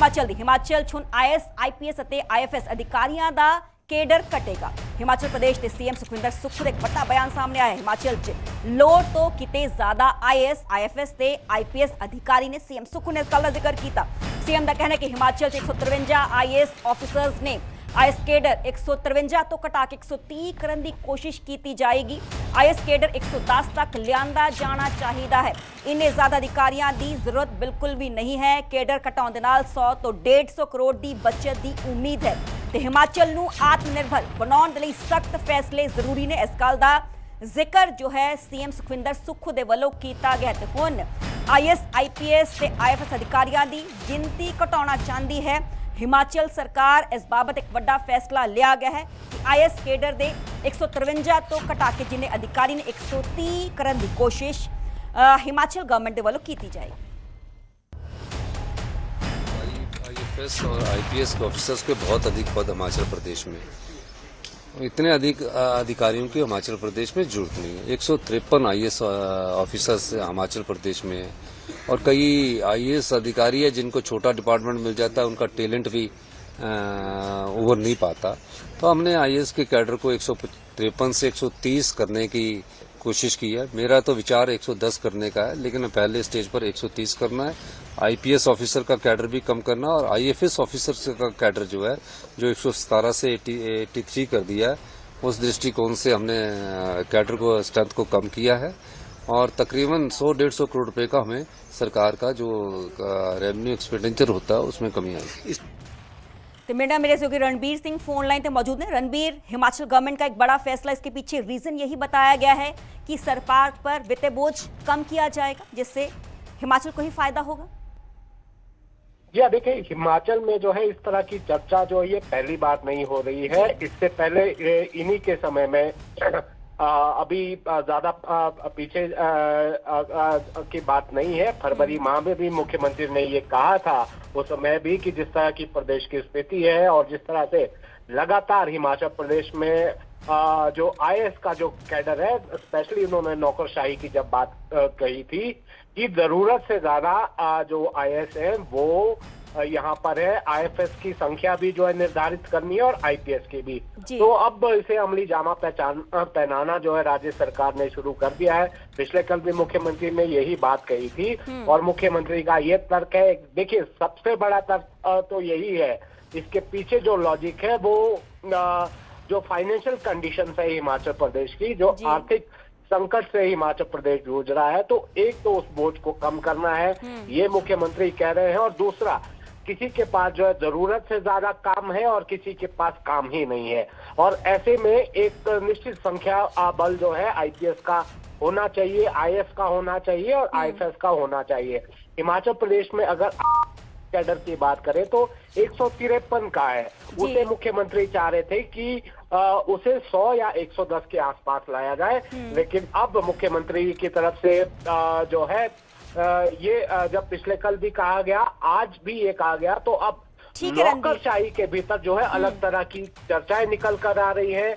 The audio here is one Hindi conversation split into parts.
ਹਿਮਾਚਲ ਦੀ ਹਿਮਾਚਲ 'ਚ ਹੁਣ IAS IPS ਅਤੇ IFS ਅਧਿਕਾਰੀਆਂ ਦਾ ਕੇਡਰ ਘਟੇਗਾ। ਹਿਮਾਚਲ ਪ੍ਰदेश ਦੇ ਸੀਐਮ ਸੁਖਵਿੰਦਰ ਸੁੱਖੂ ਦਾ ਇੱਕ ਵੱਡਾ ਬਿਆਨ ਸਾਹਮਣੇ ਆਇਆ ਹੈ। ਹਿਮਾਚਲ 'ਚ ਲੋੜ ਤੋਂ ਕਿਤੇ ਜ਼ਿਆਦਾ IAS IFS ਤੇ IPS ਅਧਿਕਾਰੀ ਨੇ ਸੀਐਮ ਸੁੱਖੂ ਨੇ ਇਸ ਗੱਲ ਦਾ ਜ਼ਿਕਰ ਕੀਤਾ। ਸੀਐਮ ਦਾ ਕਹਿਣਾ ਹੈ ਕਿ ਹਿਮਾਚਲ 'ਚ 153 IAS ਆਫੀਸਰਸ ਨੇ IAS ਕੇਡਰ 153 ਤੋਂ ਘਟਾ ਕੇ 130 ਕਰਨ ਦੀ ਕੋਸ਼ਿਸ਼ ਕੀਤੀ ਜਾਏਗੀ। IAS ਕੇਡਰ 110 ਤੱਕ ਲਿਆਂਦਾ ਜਾਣਾ ਚਾਹੀਦਾ ਹੈ। ਇੰਨੇ ਜ਼ਿਆਦਾ ਅਧਿਕਾਰੀਆਂ ਦੀ ਜ਼ਰੂਰਤ ਬਿਲਕੁਲ ਵੀ ਨਹੀਂ ਹੈ। ਕੇਡਰ ਘਟਾਉਣ ਦੇ ਨਾਲ 100 ਤੋਂ 150 ਕਰੋੜ ਦੀ ਬਚਤ ਦੀ ਉਮੀਦ ਹੈ ਤੇ ਹਿਮਾਚਲ ਨੂੰ ਆਤਮਨਿਰਭਰ ਬਣਾਉਣ ਦੇ ਲਈ ਸਖਤ ਫੈਸਲੇ ਜ਼ਰੂਰੀ ਨੇ। ਇਸ ਗੱਲ ਦਾ ਜ਼ਿਕਰ ਜੋ ਹੈ ਸੀਐਮ ਸੁਖਵਿੰਦਰ ਸੁੱਖੂ ਦੇ ਵੱਲੋਂ ਕੀਤਾ ਗਿਆ ਤੇ ਹੁਣ IAS IPS ਤੇ IFS ਅਧਿਕਾਰੀਆਂ ਦੀ ਗਿਣਤੀ ਘਟਾਉਣਾ ਚਾਹੁੰਦੀ ਹੈ। हिमाचल सरकार इस बाबत एक बड़ा फैसला लिया गया है कि IAS केडर दे 153 तो घटा के जिन्हें अधिकारी ने 130 करने की कोशिश हिमाचल गवर्नमेंट के वालों की जाएगी। IFS और IPS के ऑफिसर्स के बहुत अधिक पद हिमाचल प्रदेश में, इतने अधिक अधिकारियों की हिमाचल प्रदेश में जरूरत नहीं है। 153 IAS ऑफिसर्स हिमाचल प्रदेश में है और कई IAS अधिकारी है जिनको छोटा डिपार्टमेंट मिल जाता है, उनका टैलेंट भी उभर नहीं पाता। तो हमने IAS के कैडर को 153 से 130 करने की कोशिश की है। मेरा तो विचार 110 करने का है, लेकिन पहले स्टेज पर 130 करना है। IPS ऑफिसर का कैडर भी कम करना और IFS ऑफिसर का कैडर जो है जो 117 से 83 कर दिया है, उस दृष्टिकोण से हमने कैडर को स्ट्रेंथ को कम किया है और तकरीबन 100-150 करोड़ रुपए का हमें सरकार का जो रेवेन्यू एक्सपेंडिचर होता है उसमें कमी आएगी। तो मेरे से रणबीर सिंह फोन लाइन पे मौजूद हैं। रणबीर, हिमाचल गवर्नमेंट का एक बड़ा फैसला, इसके पीछे रीजन यही बताया गया है कि सरकार पर वित्तीय बोझ कम किया जाएगा जिससे हिमाचल को ही फायदा होगा। जी देखिए, हिमाचल में जो है इस तरह की चर्चा जो ये पहली बात नहीं हो रही है। इससे पहले इन्हीं के समय में अभी ज्यादा पीछे की बात नहीं है। फरवरी माह में भी मुख्यमंत्री ने ये कहा था उस समय भी कि जिस तरह की प्रदेश की स्थिति है और जिस तरह से लगातार हिमाचल प्रदेश में जो IAS का जो कैडर है, स्पेशली उन्होंने नौकरशाही की जब बात कही थी कि जरूरत से ज्यादा जो IAS है वो यहाँ पर है। IFS की संख्या भी जो है निर्धारित करनी है और IPS की भी। तो अब इसे अमली जामा पहनाना जो है राज्य सरकार ने शुरू कर दिया है। पिछले कल भी मुख्यमंत्री ने यही बात कही थी और मुख्यमंत्री का ये तर्क है। देखिए, सबसे बड़ा तर्क तो यही है, इसके पीछे जो लॉजिक है वो जो फाइनेंशियल कंडीशन है हिमाचल प्रदेश की, जो आर्थिक संकट से हिमाचल प्रदेश जूझ रहा है, तो एक तो उस बोझ को कम करना है, ये मुख्यमंत्री कह रहे हैं। और दूसरा, किसी के पास जो है जरूरत से ज्यादा काम है और किसी के पास काम ही नहीं है और ऐसे में एक निश्चित संख्या बल जो है IPS का होना चाहिए, IAS का होना चाहिए और IFS का होना चाहिए। हिमाचल प्रदेश में अगर कैडर की बात करें तो 153 का है। उसे मुख्यमंत्री चाह रहे थे कि उसे 100 या 110 के आसपास लाया जाए, लेकिन अब मुख्यमंत्री की तरफ से जो है ये जब पिछले कल भी कहा गया, आज भी ये कहा गया, तो अब नौकरशाही के भीतर जो है अलग तरह की चर्चाएं निकल कर आ रही है।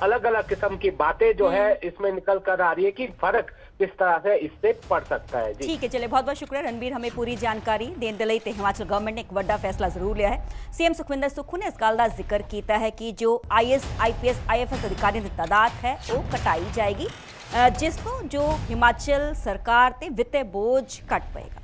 अलग अलग किस्म की बातें जो है इसमें निकल कर आ रही है कि फर्क किस तरह से इससे पड़ सकता है। जी ठीक है, चले बहुत बहुत शुक्रिया रणबीर, हमें पूरी जानकारी देने दे लई। ते हिमाचल गवर्नमेंट ने एक बड़ा फैसला जरूर लिया है। सीएम सुखविंदर सुक्खू ने इस गल का जिक्र किया है कि जो IAS IPS IFS अधिकारियों की तादाद है वो घटाई जाएगी जिस तो जो हिमाचल सरकार ते वित्तीय बोझ घट पाएगा।